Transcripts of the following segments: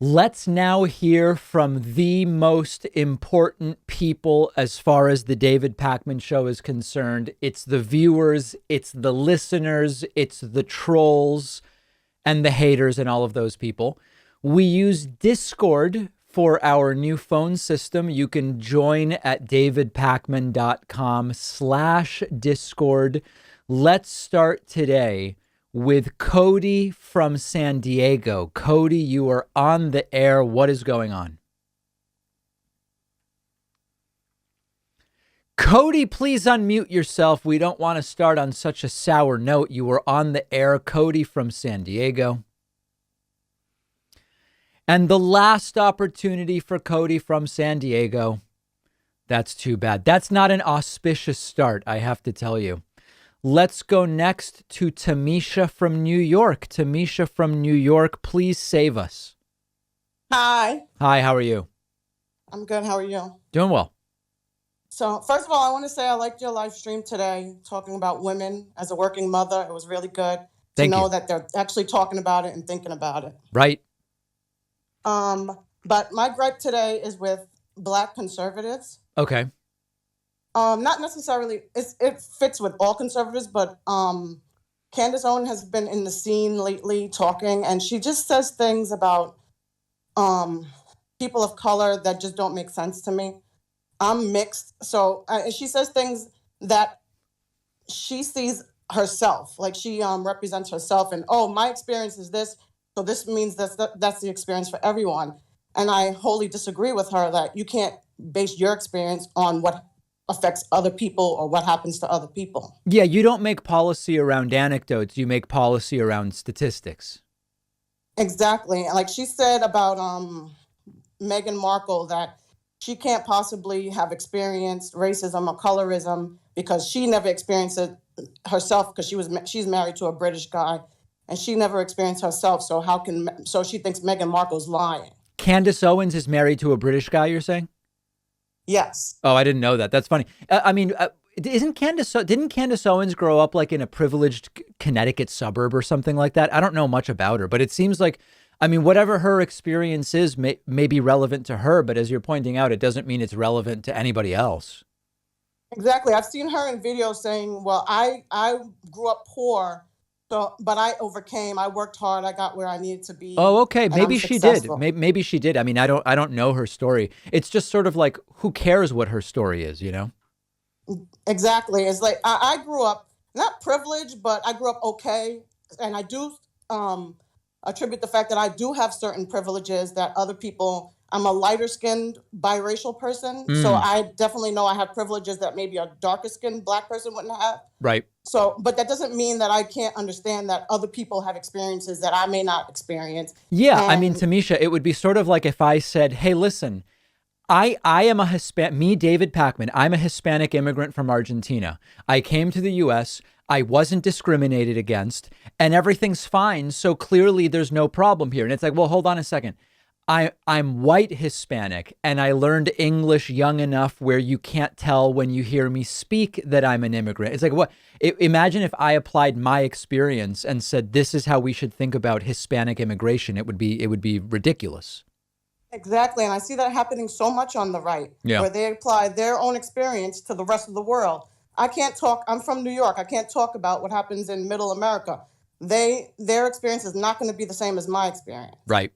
Let's now hear from the most important people as far as the David Pakman Show is concerned. It's the viewers, it's the listeners, it's the trolls, and the haters, and all of those people. We use Discord for our new phone system. You can join at davidpakman.com/Discord. Let's start today with Cody from San Diego. Cody, you are on the air. What is going on? Cody, please unmute yourself. We don't want to start on such a sour note. You were on the air. Cody from San Diego. And the last opportunity for Cody from San Diego. That's too bad. That's not an auspicious start, I have to tell you. Let's go next to Tamisha from New York. Tamisha from New York, please save us. Hi. Hi, how are you? I'm good. How are you? Doing well. So, first of all, I want to say I liked your live stream today talking about women as a working mother. It was really good to know that they're actually talking about it and thinking about it. Right. But my gripe today is with Black conservatives. Okay. Not necessarily, it fits with all conservatives, but Candace Owens has been in the scene lately talking, and she just says things about people of color that just don't make sense to me. I'm mixed, so she says things that she sees herself, like she represents herself, and my experience is this, so this means that's the experience for everyone. And I wholly disagree with her that you can't base your experience on what affects other people or what happens to other people. Yeah, you don't make policy around anecdotes. You make policy around statistics. Exactly. Like she said about Meghan Markle, that she can't possibly have experienced racism or colorism because she never experienced it herself, because she's married to a British guy and she never experienced herself. So she thinks Meghan Markle's lying. Candace Owens is married to a British guy, you're saying? Yes. Oh, I didn't know that. That's funny. Didn't Candace Owens grow up like in a privileged Connecticut suburb or something like that? I don't know much about her, but it seems like, whatever her experience is may be relevant to her, but as you're pointing out, it doesn't mean it's relevant to anybody else. Exactly. I've seen her in videos saying, well, I grew up poor, but I overcame. I worked hard. I got where I needed to be. Oh, okay. Maybe she did. Maybe she did. I don't know her story. It's just sort of like, who cares what her story is, you know? Exactly. It's like I grew up not privileged, but I grew up okay, and I do attribute the fact that I do have certain privileges that other people. I'm a lighter skinned biracial person, so I definitely know I have privileges that maybe a darker skinned Black person wouldn't have. Right. So, but that doesn't mean that I can't understand that other people have experiences that I may not experience. Yeah, Tamisha, it would be sort of like if I said, hey, listen, I am a David Pakman, I'm a Hispanic immigrant from Argentina. I came to the U.S., I wasn't discriminated against, and everything's fine, so clearly there's no problem here. And it's like, well, hold on a second. I'm white Hispanic, and I learned English young enough where you can't tell when you hear me speak that I'm an immigrant. It's like, what? Imagine if I applied my experience and said, this is how we should think about Hispanic immigration. It would be ridiculous. Exactly. And I see that happening so much on the right, where they apply their own experience to the rest of the world. I can't talk. I'm from New York. I can't talk about what happens in middle America. Their experience is not going to be the same as my experience. Right.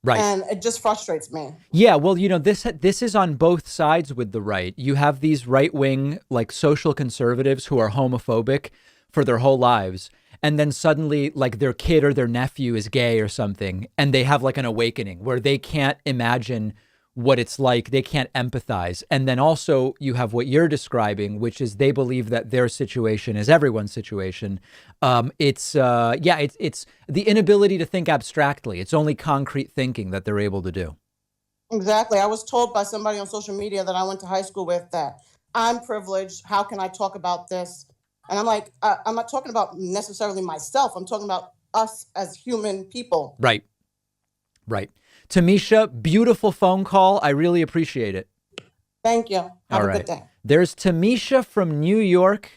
Right. And it just frustrates me. Yeah, well, this is on both sides with the right. You have these right-wing, like social conservatives who are homophobic for their whole lives. And then suddenly, like, their kid or their nephew is gay or something, and they have like an awakening where they can't imagine what it's like. They can't empathize. And then also you have what you're describing, which is they believe that their situation is everyone's situation. It's the inability to think abstractly. It's only concrete thinking that they're able to do. Exactly. I was told by somebody on social media that I went to high school with that I'm privileged. How can I talk about this? And I'm like, I'm not talking about necessarily myself. I'm talking about us as human people. Right. Right. Tamisha, beautiful phone call. I really appreciate it. Thank you. Have a good day. There's Tamisha from New York.